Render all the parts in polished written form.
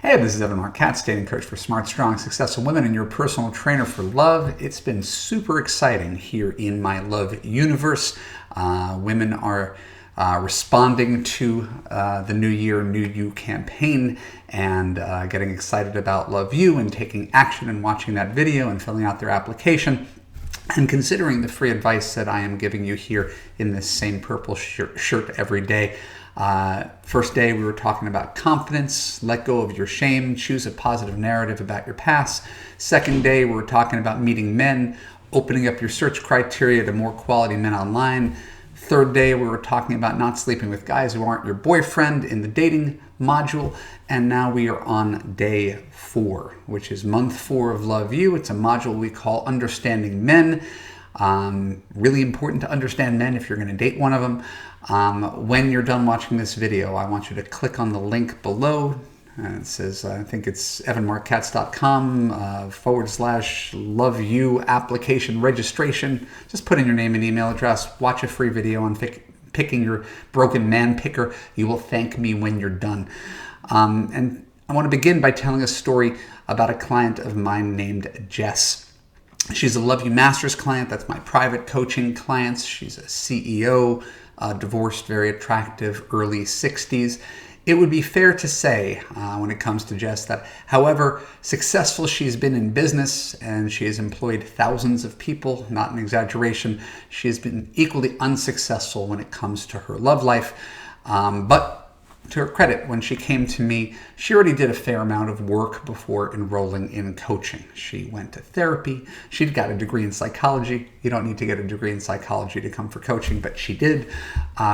Hey, this is Evan Marquette, dating coach for smart, strong, successful women and your personal trainer for love. It's been super exciting here in my love universe. Women are responding to the New Year, New You campaign and getting excited about Love You and taking action and watching that video and filling out their application and considering the free advice that I am giving you here in this same purple shirt every day. First day we were talking about confidence, let go of your shame, choose a positive narrative about your past. Second day we were talking about meeting men, opening up your search criteria to more quality men online. Third day we were talking about not sleeping with guys who aren't your boyfriend in the dating module. And now we are on day 4, which is month 4 of Love You. It's a module we call Understanding Men. Really important to understand men if you're going to date one of them. When you're done watching this video, I want you to click on the link below. It says, I think it's evanmarkcats.com /Love You application registration. Just put in your name and email address. Watch a free video on picking your broken man picker. You will thank me when you're done. And I want to begin by telling a story about a client of mine named Jess. She's a Love You Masters client. That's my private coaching client. She's a CEO, divorced, very attractive, early 60s. It would be fair to say when it comes to Jess that however successful she's been in business and she has employed thousands of people, not an exaggeration, she has been equally unsuccessful when it comes to her love life. But to her credit, when she came to me, she already did a fair amount of work before enrolling in coaching. She went to therapy. She'd got a degree in psychology. You don't need to get a degree in psychology to come for coaching, but she did.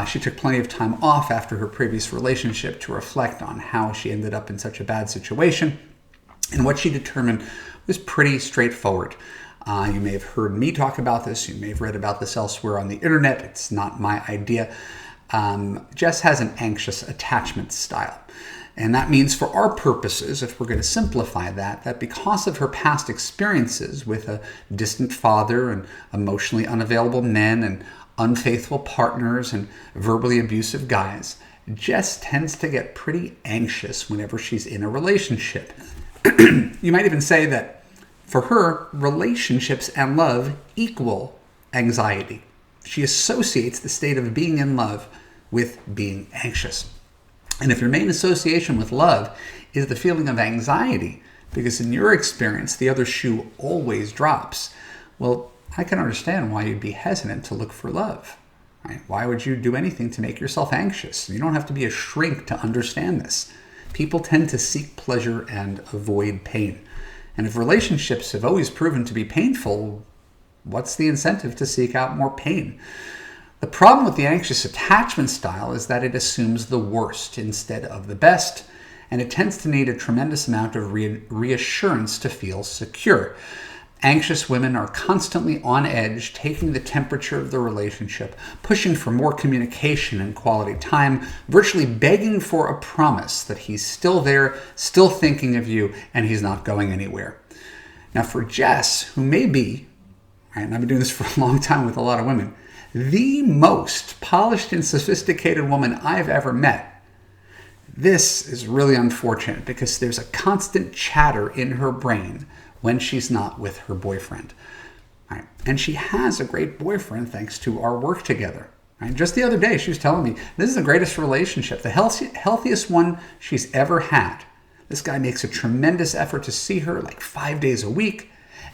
She took plenty of time off after her previous relationship to reflect on how she ended up in such a bad situation. And what she determined was pretty straightforward. You may have heard me talk about this. You may have read about this elsewhere on the internet. It's not my idea. Jess has an anxious attachment style. And that means for our purposes, if we're going to simplify that because of her past experiences with a distant father and emotionally unavailable men and unfaithful partners and verbally abusive guys, Jess tends to get pretty anxious whenever she's in a relationship. You might even say that for her, relationships and love equal anxiety. She associates the state of being in love with being anxious. And if your main association with love is the feeling of anxiety, because in your experience, the other shoe always drops, well, I can understand why you'd be hesitant to look for love. Right? Why would you do anything to make yourself anxious? You don't have to be a shrink to understand this. People tend to seek pleasure and avoid pain. And if relationships have always proven to be painful, what's the incentive to seek out more pain? The problem with the anxious attachment style is that it assumes the worst instead of the best, and it tends to need a tremendous amount of reassurance to feel secure. Anxious women are constantly on edge, taking the temperature of the relationship, pushing for more communication and quality time, virtually begging for a promise that he's still there, still thinking of you, and he's not going anywhere. Now for Jess, who may be, and I've been doing this for a long time with a lot of women, the most polished and sophisticated woman I've ever met. This is really unfortunate because there's a constant chatter in her brain when she's not with her boyfriend. Right? And she has a great boyfriend thanks to our work together. Right? Just the other day, she was telling me, this is the greatest relationship, the healthiest one she's ever had. This guy makes a tremendous effort to see her like 5 days a week,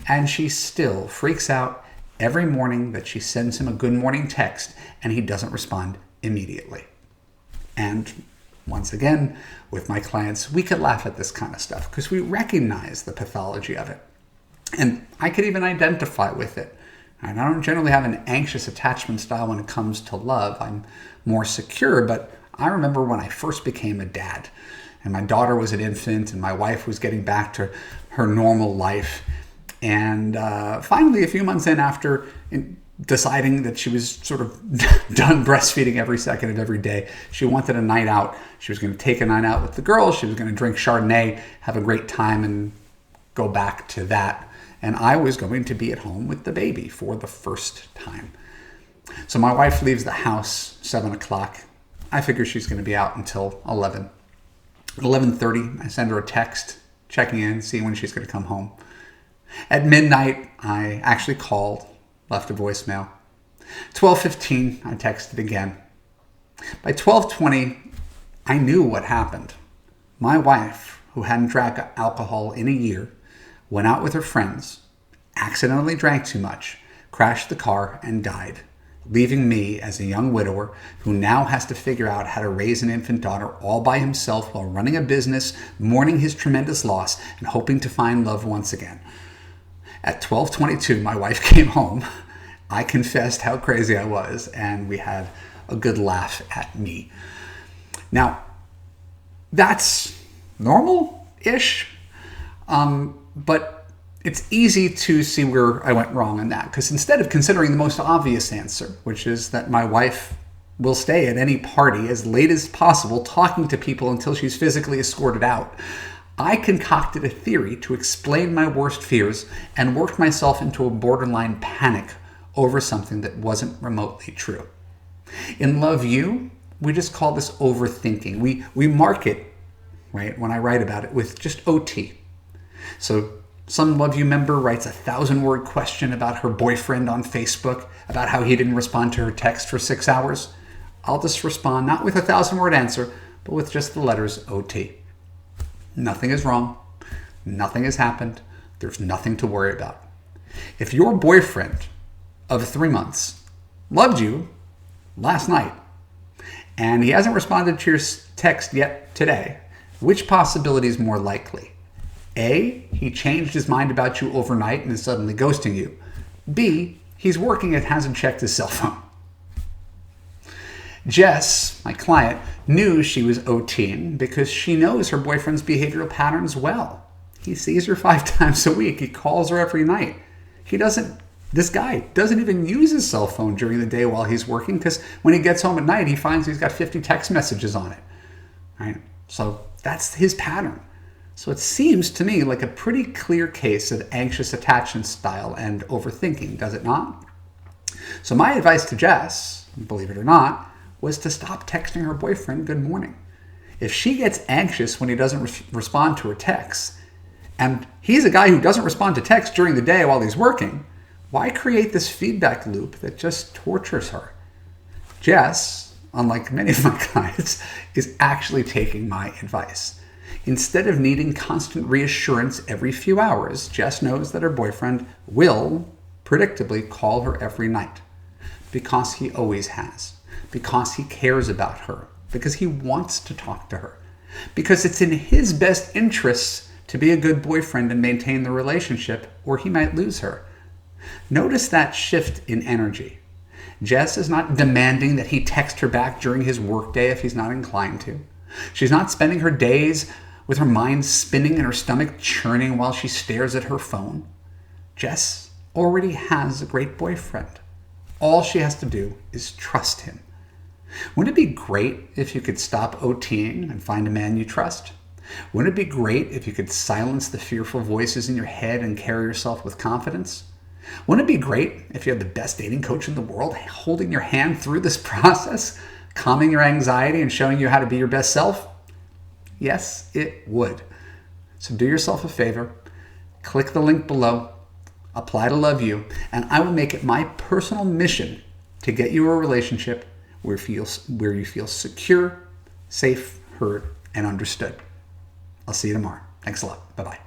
and she still freaks out every morning that she sends him a good morning text and he doesn't respond immediately. And once again, with my clients, we could laugh at this kind of stuff because we recognize the pathology of it. And I could even identify with it. And I don't generally have an anxious attachment style when it comes to love. I'm more secure, but I remember when I first became a dad and my daughter was an infant and my wife was getting back to her normal life. And finally, a few months in after deciding that she was sort of done breastfeeding every second of every day, she wanted a night out. She was going to take a night out with the girls. She was going to drink Chardonnay, have a great time, and go back to that. And I was going to be at home with the baby for the first time. So my wife leaves the house 7 o'clock. I figure she's going to be out until 11. At 11:30, I send her a text, checking in, seeing when she's going to come home. At midnight, I actually called, left a voicemail. 12:15, I texted again. By 12:20, I knew what happened. My wife, who hadn't drank alcohol in a year, went out with her friends, accidentally drank too much, crashed the car, and died, leaving me as a young widower who now has to figure out how to raise an infant daughter all by himself while running a business, mourning his tremendous loss, and hoping to find love once again. At 12:22, my wife came home. I confessed how crazy I was, and we had a good laugh at me. Now, that's normal-ish, but it's easy to see where I went wrong in that, because instead of considering the most obvious answer, which is that my wife will stay at any party as late as possible talking to people until she's physically escorted out, I concocted a theory to explain my worst fears and worked myself into a borderline panic over something that wasn't remotely true. In Love You, we just call this overthinking. We mark it, right, when I write about it, with just OT. So some Love You member writes a 1,000-word question about her boyfriend on Facebook, about how he didn't respond to her text for 6 hours. I'll just respond not with a 1,000-word answer, but with just the letters OT. Nothing is wrong. Nothing has happened. There's nothing to worry about. If your boyfriend of 3 months loved you last night and he hasn't responded to your text yet today, which possibility is more likely? A, he changed his mind about you overnight and is suddenly ghosting you. B, he's working and hasn't checked his cell phone. Jess, my client, knew she was OTing because she knows her boyfriend's behavioral patterns well. He sees her 5 times a week. He calls her every night. This guy doesn't even use his cell phone during the day while he's working, because when he gets home at night, he finds he's got 50 text messages on it. Right? So that's his pattern. So it seems to me like a pretty clear case of anxious attachment style and overthinking, does it not? So my advice to Jess, believe it or not, was to stop texting her boyfriend good morning. If she gets anxious when he doesn't respond to her texts, and he's a guy who doesn't respond to texts during the day while he's working, why create this feedback loop that just tortures her? Jess, unlike many of my clients, is actually taking my advice. Instead of needing constant reassurance every few hours, Jess knows that her boyfriend will predictably call her every night, because he always has, because he cares about her, because he wants to talk to her, because it's in his best interests to be a good boyfriend and maintain the relationship, or he might lose her. Notice that shift in energy. Jess is not demanding that he text her back during his workday if he's not inclined to. She's not spending her days with her mind spinning and her stomach churning while she stares at her phone. Jess already has a great boyfriend. All she has to do is trust him. Wouldn't it be great if you could stop OTing and find a man you trust? Wouldn't it be great if you could silence the fearful voices in your head and carry yourself with confidence? Wouldn't it be great if you had the best dating coach in the world holding your hand through this process, calming your anxiety and showing you how to be your best self? Yes, it would. So do yourself a favor, click the link below, apply to Love You, and I will make it my personal mission to get you a relationship where you feel secure, safe, heard, and understood. I'll see you tomorrow. Thanks a lot. Bye-bye.